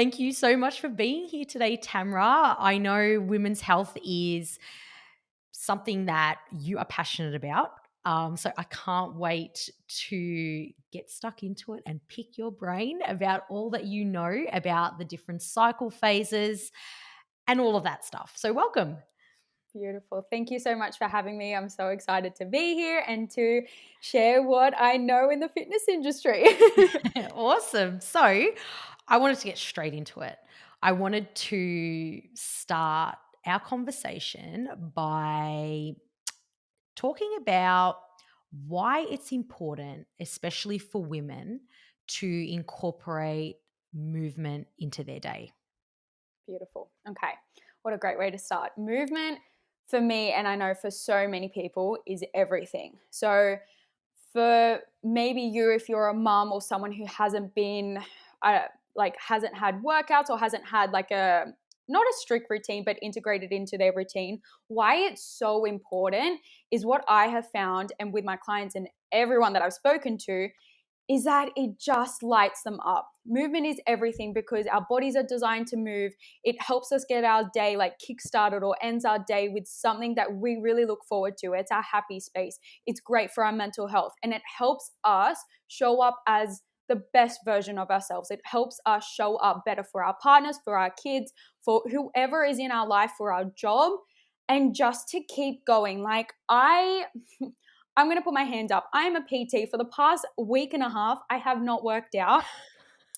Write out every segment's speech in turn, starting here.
Thank you so much for being here today, Tamra. I know women's health is something that you are passionate about. So I can't wait to get stuck into it and pick your brain about all that you know about the different cycle phases and all of that stuff. So welcome. Beautiful. Thank you so much for having me. I'm so excited to be here and to share what I know in the fitness industry. Awesome. So I wanted to get straight into it. I wanted to start our conversation by talking about why it's important, especially for women, to incorporate movement into their day. Beautiful. Okay. What a great way to start. Movement for me, and I know for so many people, is everything. So for maybe you, if you're a mom or someone who hasn't been, hasn't had workouts or hasn't had like not a strict routine, but integrated into their routine, why it's so important is what I have found, and with my clients and everyone that I've spoken to, is that it just lights them up. Movement is everything because our bodies are designed to move. It helps us get our day like kickstarted or ends our day with something that we really look forward to. It's our happy space. It's great for our mental health, and it helps us show up as the best version of ourselves. It helps us show up better for our partners, for our kids, for whoever is in our life, for our job, and just to keep going. I'm going to put my hand up. I am a PT. For the past week and a half, I have not worked out.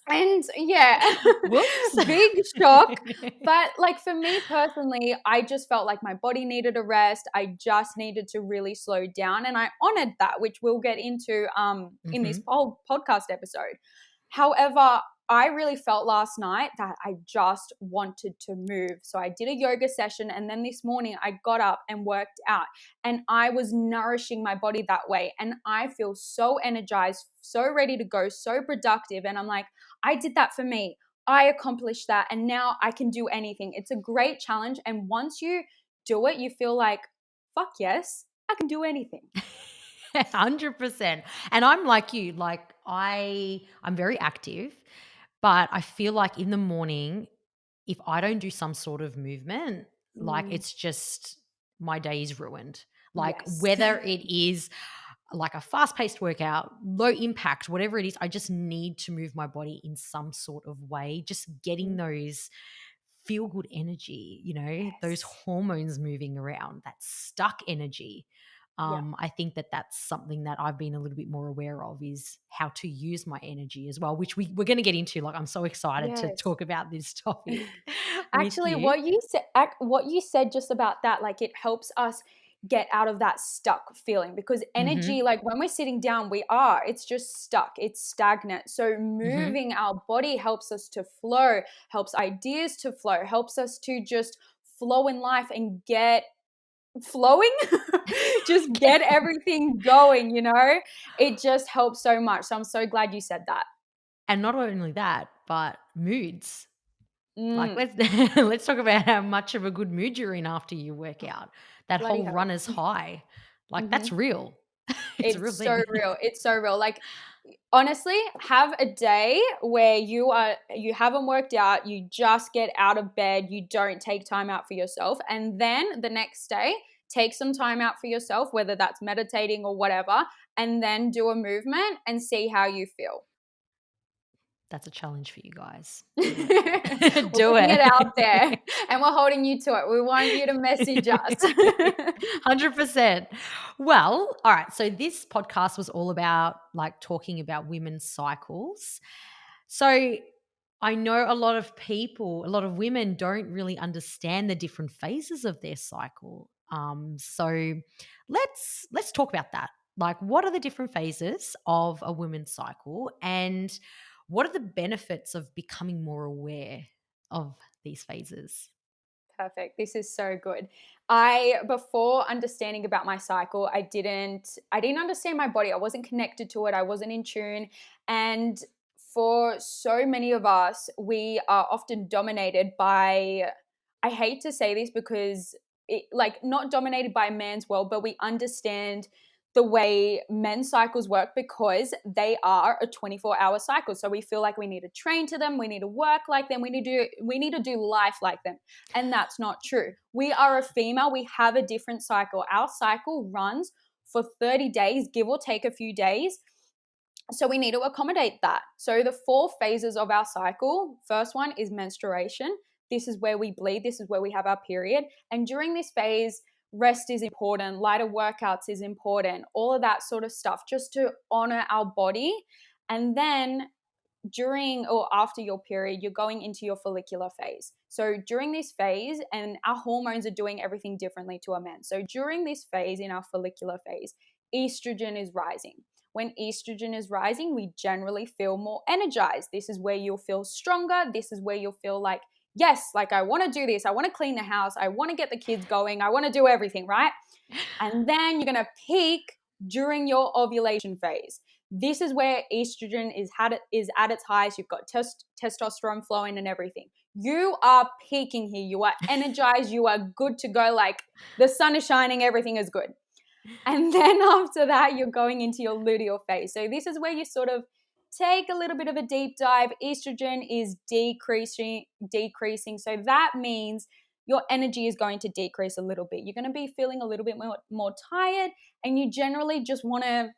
And yeah, Whoops. big shock. But like for me personally, I just felt like my body needed a rest. I just needed to really slow down. And I honored that, which we'll get into in this whole podcast episode. However, I really felt last night that I just wanted to move. So I did a yoga session, and then this morning I got up and worked out, and I was nourishing my body that way. And I feel so energized, so ready to go, so productive. And I'm like, I did that for me. I accomplished that, and now I can do anything. It's a great challenge. And once you do it, you feel like, fuck yes, I can do anything. 100%. And I'm like you, like I'm very active, but I feel like in the morning, if I don't do some sort of movement, like Mm, it's just my day is ruined. Like yes. whether it is like a fast-paced workout, low impact, whatever it is, I just need to move my body in some sort of way, just getting those feel good energy, those Yes. hormones moving around, that stuck energy. Yeah. I think that that's something that I've been a little bit more aware of, is how to use my energy as well, which we're going to get into. Like, I'm so excited to Yes. talk about this topic with Actually, you. what you said just about that, like it helps us get out of that stuck feeling, because Hmm. energy, like when we're sitting down, it's just stuck, it's stagnant. So Hmm. moving our body helps us to flow, helps ideas to flow, helps us to just flow in life and get flowing, just get everything going. It just helps so much. So I'm so glad you said that. And not only that, but moods. Like, Mm, let's let's talk about how much of a good mood you're in after you work out. That bloody whole hell. runner's high, like that's Mhm. real. It's a real It's so thing. real. It's so real. Like honestly, have a day where you haven't worked out, you just get out of bed, you don't take time out for yourself, and then the next day take some time out for yourself, whether that's meditating or whatever, and then do a movement and see how you feel. That's a challenge for you guys. Do it. We're Do putting it it. out there and we're holding you to it. We want you to message us. 100%. Well, all right. So this podcast was all about like talking about women's cycles. So I know a lot of people, a lot of women don't really understand the different phases of their cycle. So let's talk about that. Like, what are the different phases of a women's cycle, and what are the benefits of becoming more aware of these phases? Perfect. This is so good. I before understanding about my cycle, I didn't understand my body. I wasn't connected to it. I wasn't in tune. And for so many of us, we are often dominated by, I hate to say this because it, like not dominated by a man's world, but we understand the way men's cycles work because they are a 24-hour cycle. So we feel like we need to train to them, we need to work like them, we need to do life like them. And that's not true. We are a female, we have a different cycle. Our cycle runs for 30 days, give or take a few days. So we need to accommodate that. So the 4 phases of our cycle, first one is menstruation. This is where we bleed, this is where we have our period. And during this phase, rest is important, lighter workouts is important, all of that sort of stuff, just to honor our body. And then during or after your period, you're going into your follicular phase. So during this phase, and our hormones are doing everything differently to a man. So during this phase, in our follicular phase, estrogen is rising. When estrogen is rising, we generally feel more energized. This is where you'll feel stronger. This is where you'll feel like, yes, like I want to do this. I want to clean the house. I want to get the kids going. I want to do everything, right? And then you're going to peak during your ovulation phase. This is where estrogen is at its highest. You've got testosterone flowing and everything. You are peaking here. You are energized. You are good to go. Like the sun is shining. Everything is good. And then after that, you're going into your luteal phase. So this is where you sort of take a little bit of a deep dive. Estrogen is decreasing. So that means your energy is going to decrease a little bit. You're going to be feeling a little bit more tired, and you generally just want to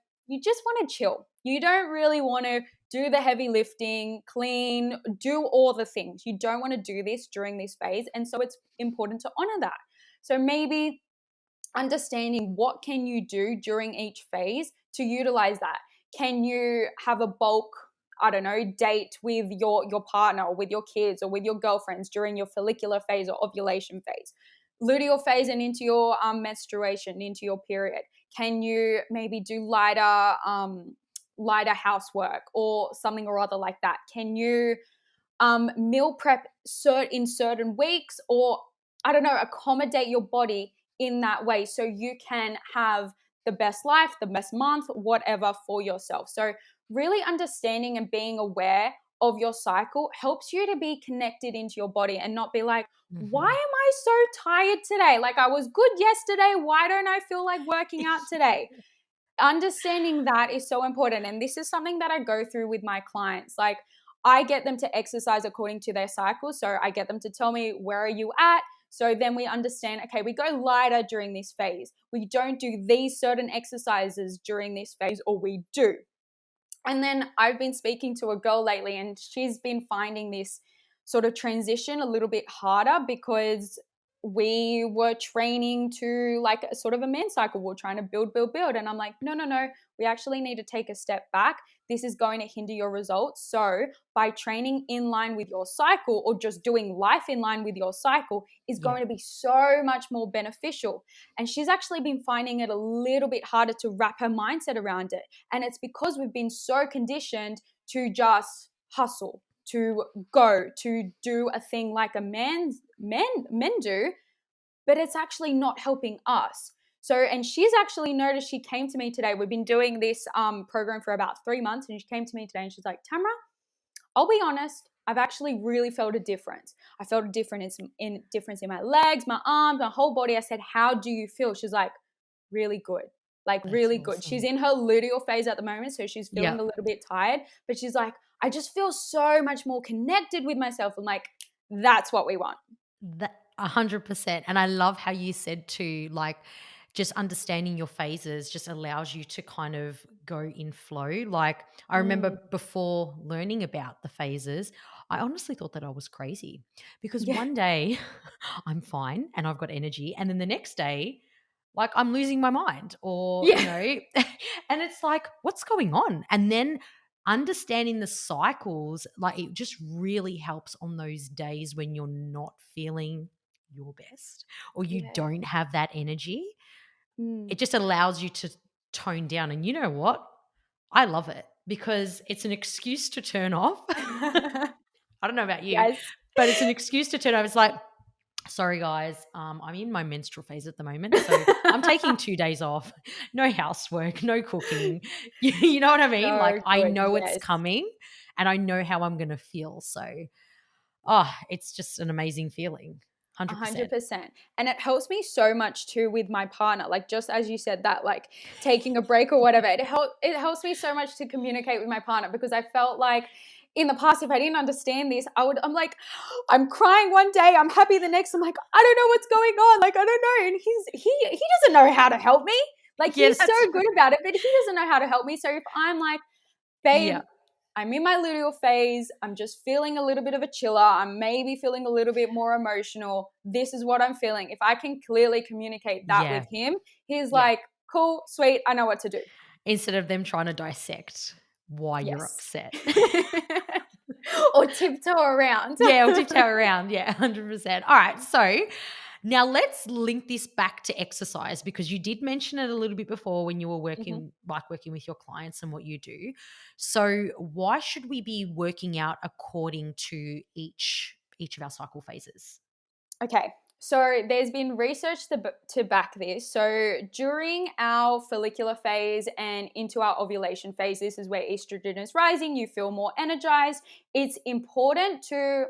chill. You don't really want to do the heavy lifting, clean, do all the things. You don't want to do this during this phase. And so it's important to honor that. So maybe understanding what can you do during each phase to utilize that. Can you have a bulk, I don't know, date with your partner or with your kids or with your girlfriends during your follicular phase or ovulation phase? Luteal phase and into your menstruation, into your period. Can you maybe do lighter housework or something or other like that? Can you meal prep in certain weeks, or I don't know, accommodate your body in that way so you can have the best life, the best month, whatever for yourself. So really understanding and being aware of your cycle helps you to be connected into your body and not be like, why am I so tired today? Like I was good yesterday. Why don't I feel like working out today? Understanding that is so important. And this is something that I go through with my clients. Like I get them to exercise according to their cycle. So I get them to tell me, where are you at? So then we understand, okay, we go lighter during this phase. We don't do these certain exercises during this phase, or we do. And then I've been speaking to a girl lately, and she's been finding this sort of transition a little bit harder because we were training to like a sort of a men's cycle. We're trying to build. And I'm like, no, we actually need to take a step back. This is going to hinder your results. So by training in line with your cycle, or just doing life in line with your cycle, is going to be so much more beneficial. And she's actually been finding it a little bit harder to wrap her mindset around it. And it's because we've been so conditioned to just hustle, to go, to do a thing like men do, but it's actually not helping us. So, and she's actually noticed, she came to me today. We've been doing this program for about 3 months, and she came to me today and she's like, Tamra, I'll be honest, I've actually really felt a difference. I felt a difference in my legs, my arms, my whole body. I said, how do you feel? She's like, really good. Like really good. She's in her luteal phase at the moment, so she's feeling a little bit tired, but she's like, I just feel so much more connected with myself. I'm like, that's what we want. 100%. And I love how you said to like, just understanding your phases just allows you to kind of go in flow. Like I remember before learning about the phases, I honestly thought that I was crazy because one day I'm fine and I've got energy, and then the next day, like I'm losing my mind, or, you know, and it's like, what's going on? And then understanding the cycles, like it just really helps on those days when you're not feeling your best or you don't have that energy. It just allows you to tone down. And you know what? I love it because it's an excuse to turn off. I don't know about you, but it's an excuse to turn off. It's like, sorry guys, I'm in my menstrual phase at the moment, so I'm taking 2 days off. No housework, no cooking. You know what I mean? So like I good, know it's coming and I know how I'm going to feel. So, it's just an amazing feeling. 100%. 100%. And it helps me so much too with my partner. Like just as you said that, like taking a break or whatever, it helps me so much to communicate with my partner, because I felt like in the past, if I didn't understand this, I'm like, I'm crying one day, I'm happy the next. I'm like, I don't know what's going on. Like, I don't know. And he doesn't know how to help me. Like Yeah, he's so that's good about it, but he doesn't know how to help me. So if I'm like, babe, yeah. I'm in my luteal phase. I'm just feeling a little bit of a chiller. I'm maybe feeling a little bit more emotional. This is what I'm feeling. If I can clearly communicate that Yeah. with him, he's Yeah. like, cool, sweet, I know what to do. Instead of them trying to dissect why you're Yes. upset. Or tiptoe around. Yeah, or tiptoe around. Yeah, 100%. All right. So now let's link this back to exercise, because you did mention it a little bit before when you were Mhm. working with your clients and what you do. So why should we be working out according to each of our cycle phases? Okay, so there's been research to back this. So during our follicular phase and into our ovulation phase, this is where estrogen is rising, you feel more energized. It's important to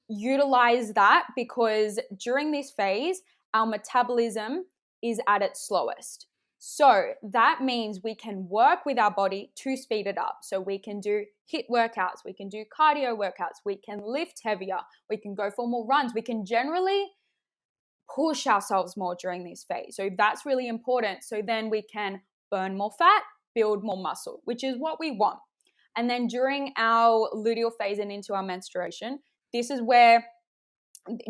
utilize that, because during this phase, our metabolism is at its slowest. So that means we can work with our body to speed it up. So we can do HIIT workouts, we can do cardio workouts, we can lift heavier, we can go for more runs, we can generally push ourselves more during this phase. So that's really important. So then we can burn more fat, build more muscle, which is what we want. And then during our luteal phase and into our menstruation, this is where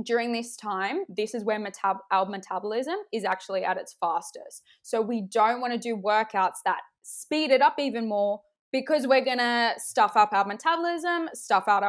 during this time, this is where our metabolism is actually at its fastest. So we don't want to do workouts that speed it up even more, because we're gonna stuff up our metabolism, stuff up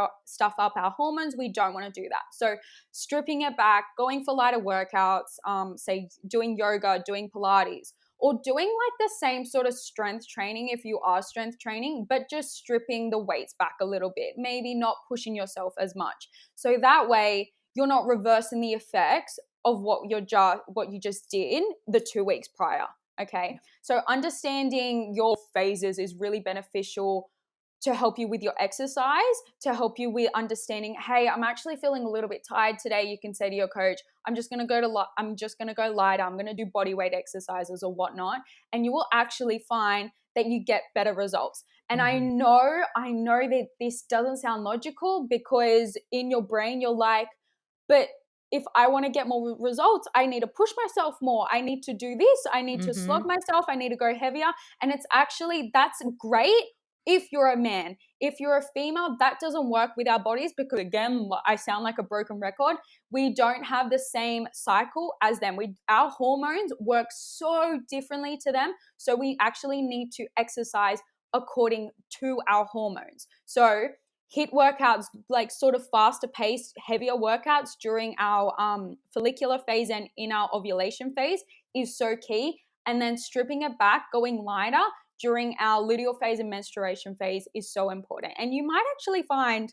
our hormones. We don't want to do that. So stripping it back, going for lighter workouts, say doing yoga, doing Pilates, or doing like the same sort of strength training if you are strength training, but just stripping the weights back a little bit, maybe not pushing yourself as much. So that way you're not reversing the effects of what you just did the 2 weeks prior. Okay. So understanding your phases is really beneficial to help you with your exercise, to help you with understanding, hey, I'm actually feeling a little bit tired today. You can say to your coach, I'm just going to go lighter. I'm going to do body weight exercises or whatnot. And you will actually find that you get better results. And I Mhm. know that this doesn't sound logical, because in your brain, you're like, but if I want to get more results, I need to push myself more. I need to do this. I need to slog Mhm. myself. I need to go heavier. And that's great if you're a man. If you're a female, that doesn't work with our bodies, because again, I sound like a broken record. We don't have the same cycle as them. Our hormones work so differently to them. So we actually need to exercise according to our hormones. So HIIT workouts, like sort of faster paced, heavier workouts during our follicular phase and in our ovulation phase is so key. And then stripping it back, going lighter during our luteal phase and menstruation phase is so important. And you might actually find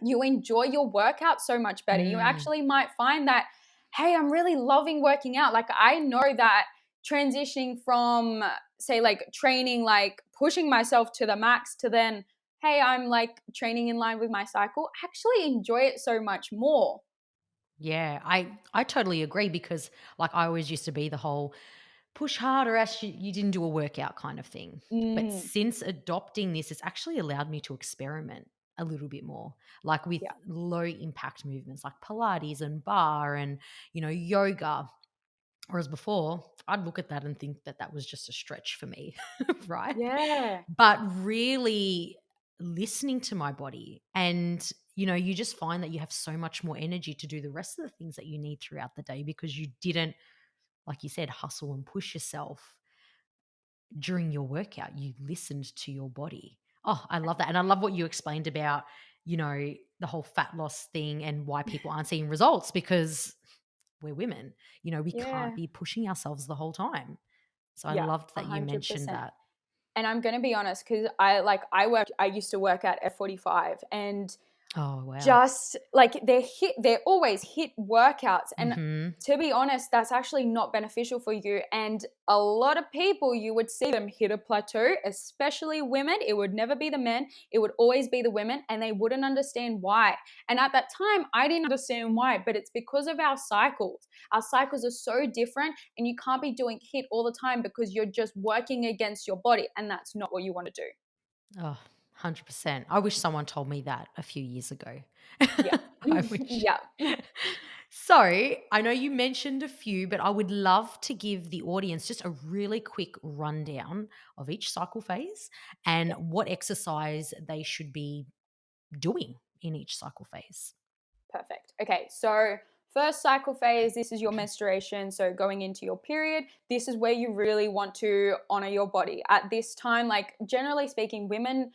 you enjoy your workout so much better. You Mm. actually might find that, hey, I'm really loving working out. Like I know that transitioning from, say, like training, like pushing myself to the max, to then, hey, I'm like training in line with my cycle, I actually enjoy it so much more. Yeah, I totally agree, because like I always used to be the whole push harder as you didn't do a workout kind of thing. But Mm, since adopting this, it's actually allowed me to experiment a little bit more, like with yeah. low impact movements like Pilates and bar and, yoga. Whereas before, I'd look at that and think that that was just a stretch for me, right? Yeah. But really listening to my body, and you just find that you have so much more energy to do the rest of the things that you need throughout the day, because you didn't, like you said, hustle and push yourself during your workout. You listened to your body. Oh, I love that. And I love what you explained about, the whole fat loss thing and why people aren't seeing results, because we're women. We can't Yeah. be pushing ourselves the whole time. So I Yeah. loved that you mentioned 100%. that. And I'm going to be honest, because I used to work at F45, and Oh, wow. Just like they're always hit workouts, and Mhm. to be honest, that's actually not beneficial for you. And a lot of people, you would see them hit a plateau, especially women. It would never be the men, it would always be the women, and they wouldn't understand why. And at that time I didn't understand why, but it's because of our cycles. Our cycles are so different, and you can't be doing hit all the time because you're just working against your body, and that's not what you want to do. Oh, 100%. I wish someone told me that a few years ago. Yeah. I wish. Yeah. So, I know you mentioned a few, but I would love to give the audience just a really quick rundown of each cycle phase and Yeah. what exercise they should be doing in each cycle phase. Perfect. Okay, so first cycle phase, this is your menstruation. So going into your period, this is where you really want to honor your body. At this time, like generally speaking, women,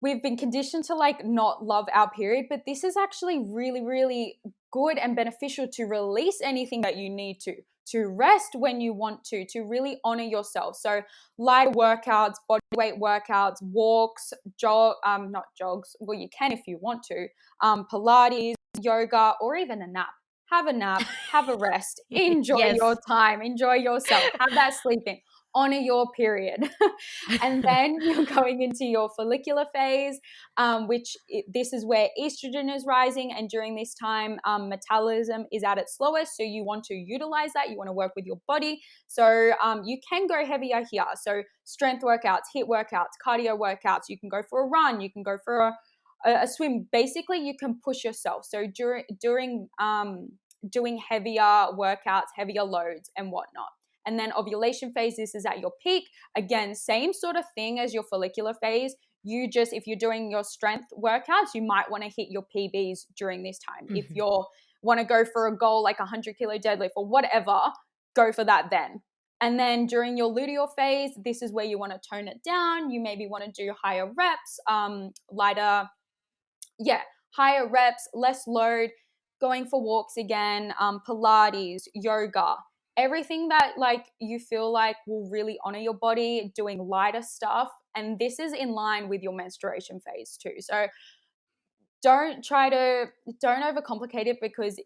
we've been conditioned to like not love our period, but this is actually really, really good and beneficial to release anything that you need to rest when you want to really honor yourself. So light workouts, body weight workouts, walks, not jogs, well, you can if you want to, Pilates, yoga, or even a nap. Have a nap, have a rest, enjoy your Yes. time, enjoy yourself, have that sleeping, honor your period. And then you're going into your follicular phase, this is where estrogen is rising. And during this time, metabolism is at its lowest. So you want to utilize that. You want to work with your body. So you can go heavier here. So strength workouts, HIIT workouts, cardio workouts. You can go for a run. You can go for a swim. Basically, you can push yourself. So during doing heavier workouts, heavier loads, and whatnot. And then ovulation phase, this is at your peak. Again, same sort of thing as your follicular phase. You just, if you're doing your strength workouts, you might want to hit your PBs during this time. If Mhm. you want to go for a goal like a 100 kilo deadlift or whatever, go for that then. And then during your luteal phase, this is where you want to tone it down. You maybe want to do higher reps, lighter, yeah, higher reps, less load, going for walks again, Pilates, yoga, everything that like you feel like will really honor your body, doing lighter stuff. And this is in line with your menstruation phase too. So don't overcomplicate it, because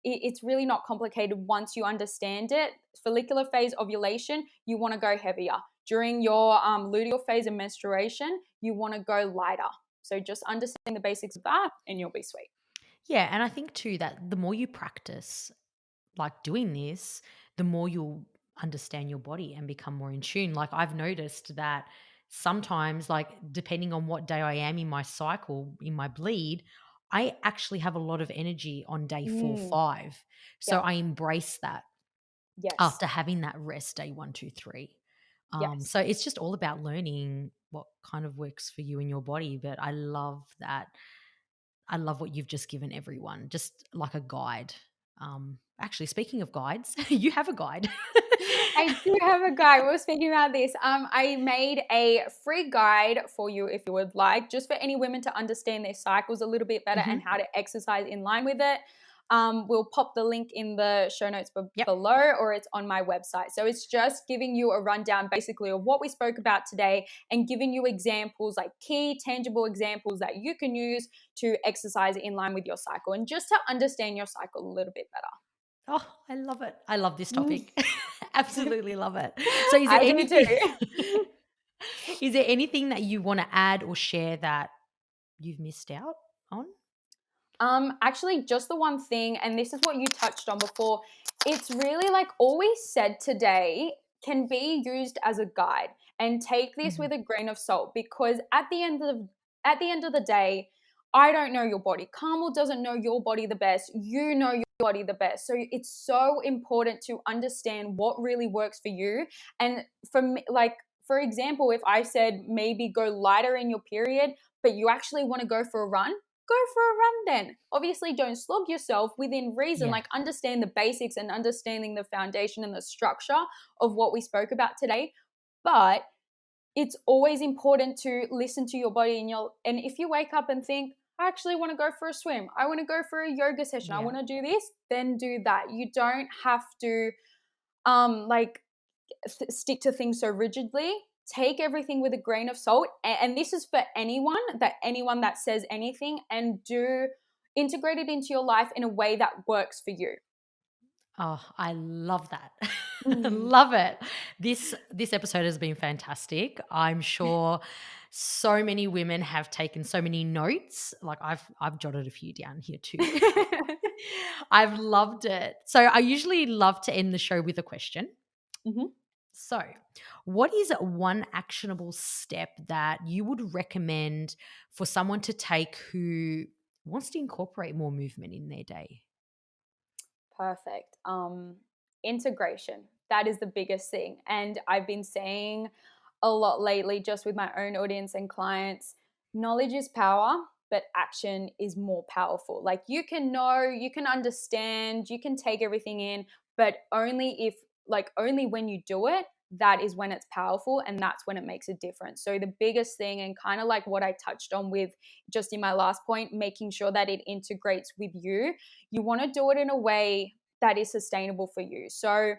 it's really not complicated once you understand it. Follicular phase, ovulation, you want to go heavier. During your luteal phase of menstruation, you want to go lighter. So just understanding the basics of that, and you'll be sweet. Yeah, and I think too that the more you practice like doing this, the more you'll understand your body and become more in tune. Like I've noticed that sometimes, like depending on what day I am in my cycle, in my bleed, I actually have a lot of energy on day four, Mm, 5. So yeah. I embrace that Yes. after having that rest day 1, 2, 3. Yes. So it's just all about learning what kind of works for you and your body. But I love that. I love what you've just given everyone, just like a guide. Actually, speaking of guides, you have a guide. I do have a guide. We were speaking about this. I made a free guide for you if you would like, just for any women to understand their cycles a little bit better and Mhm. how to exercise in line with it. We'll pop the link in the show notes Yep. below, or it's on my website. So it's just giving you a rundown basically of what we spoke about today, and giving you examples, like key tangible examples that you can use to exercise in line with your cycle, and just to understand your cycle a little bit better. Oh, I love it. I love this Mm. topic. Absolutely love it. So is there I do anything too. is there anything that you wanna add or share that you've missed out on? Actually, just the one thing, and this is what you touched on before. It's really like all we said today can be used as a guide, and take this Mhm. with a grain of salt, because at the end of the day, I don't know your body. Carmel doesn't know your body the best. You know your body the best. So it's so important to understand what really works for you. And for me, like for example, if I said maybe go lighter in your period, but you actually want to go for a run, go for a run then. Obviously, don't slog yourself, within reason. Yeah. Like, understand the basics and understanding the foundation and the structure of what we spoke about today. But it's always important to listen to your body, and if you wake up and think, I actually want to go for a swim, I want to go for a yoga session, I Yeah. want to do this, then do that. You don't have to like stick to things so rigidly. take everything with a grain of salt. And this is for anyone that says anything, and do integrate it into your life in a way that works for you. Oh, I love that. Mm. Love it. This episode has been fantastic. I'm sure so many women have taken so many notes. Like I've jotted a few down here too. I've loved it. So I usually love to end the show with a question. Mhm. So, what is one actionable step that you would recommend for someone to take who wants to incorporate more movement in their day? Perfect. Integration. That is the biggest thing. And I've been saying a lot lately, just with my own audience and clients, knowledge is power, but action is more powerful. Like, you can know, you can understand, you can take everything in, but only when you do it, that is when it's powerful, and that's when it makes a difference. So the biggest thing, and kind of like what I touched on with just in my last point, making sure that it integrates with you. You want to do it in a way that is sustainable for you. So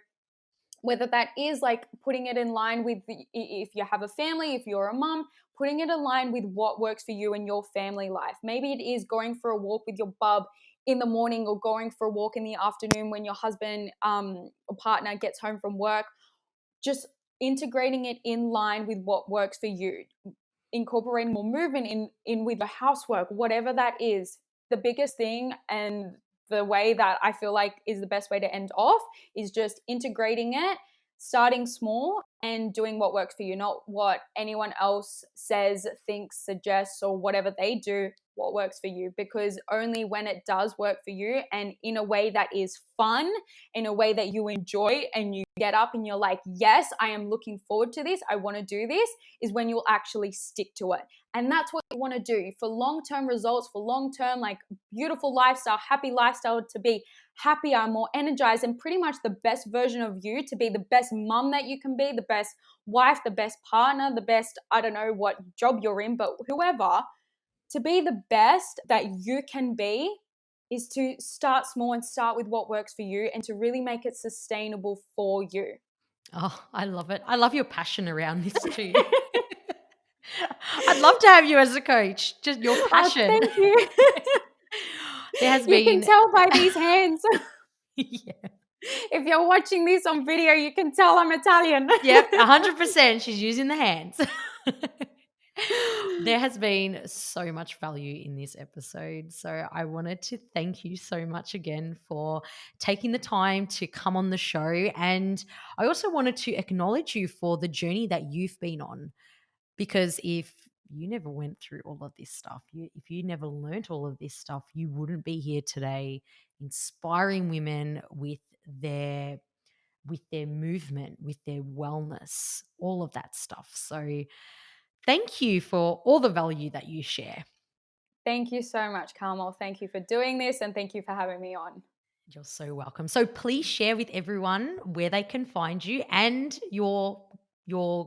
whether that is like putting it in line with if you have a family, if you're a mom, putting it in line with what works for you and your family life. Maybe it is going for a walk with your bub in the morning, or going for a walk in the afternoon when your husband or partner gets home from work. Just integrating it in line with what works for you, incorporating more movement in with your housework, whatever that is. The biggest thing, and the way that I feel like is the best way to end off, is just integrating it, starting small, and doing what works for you, not what anyone else says, thinks, suggests, or whatever they do. What works for you, because only when it does work for you, and in a way that is fun, in a way that you enjoy, and you get up and you're like, yes, I am looking forward to this, I want to do this, is when you'll actually stick to it. And that's what you want to do for long-term results, for long-term, like, beautiful lifestyle, happy lifestyle, to be happier, more energized, and pretty much the best version of you, to be the best mom that you can be, the best wife, the best partner, the best, I don't know what job you're in, but whoever, to be the best that you can be, is to start small and start with what works for you, and to really make it sustainable for you. Oh, I love it. I love your passion around this too. I'd love to have you as a coach, just your Oh, passion. thank you. There has You can been tell by these hands. yeah. If you're watching this on video, you can tell I'm Italian. Yep, 100%. She's using the hands. There has been so much value in this episode. So I wanted to thank you so much again for taking the time to come on the show. And I also wanted to acknowledge you for the journey that you've been on. Because if you never went through all of this stuff, if you never learnt all of this stuff, you wouldn't be here today inspiring women with their movement, with their wellness, all of that stuff. So thank you for all the value that you share. Thank you so much, Carmel. Thank you for doing this, and thank you for having me on. You're so welcome. So please share with everyone where they can find you and your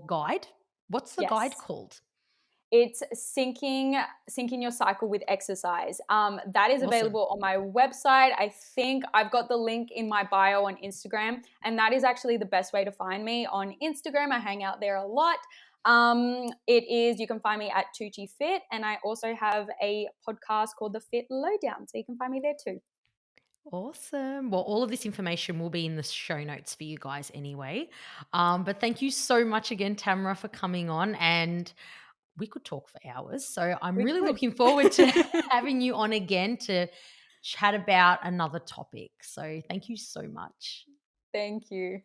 guide. What's the guide Yes. called? It's syncing your cycle with exercise. That is Awesome. available on my website. I think I've got the link in my bio on Instagram, and that is actually the best way to find me on Instagram. I hang out there a lot. It is, you can find me at Tucci Fit, and I also have a podcast called The Fit Lowdown, so you can find me there too. Awesome. Well, all of this information will be in the show notes for you guys anyway. But thank you so much again, Tamra, for coming on. And we could talk for hours. So I'm We really could. looking forward to having you on again to chat about another topic. So thank you so much. Thank you.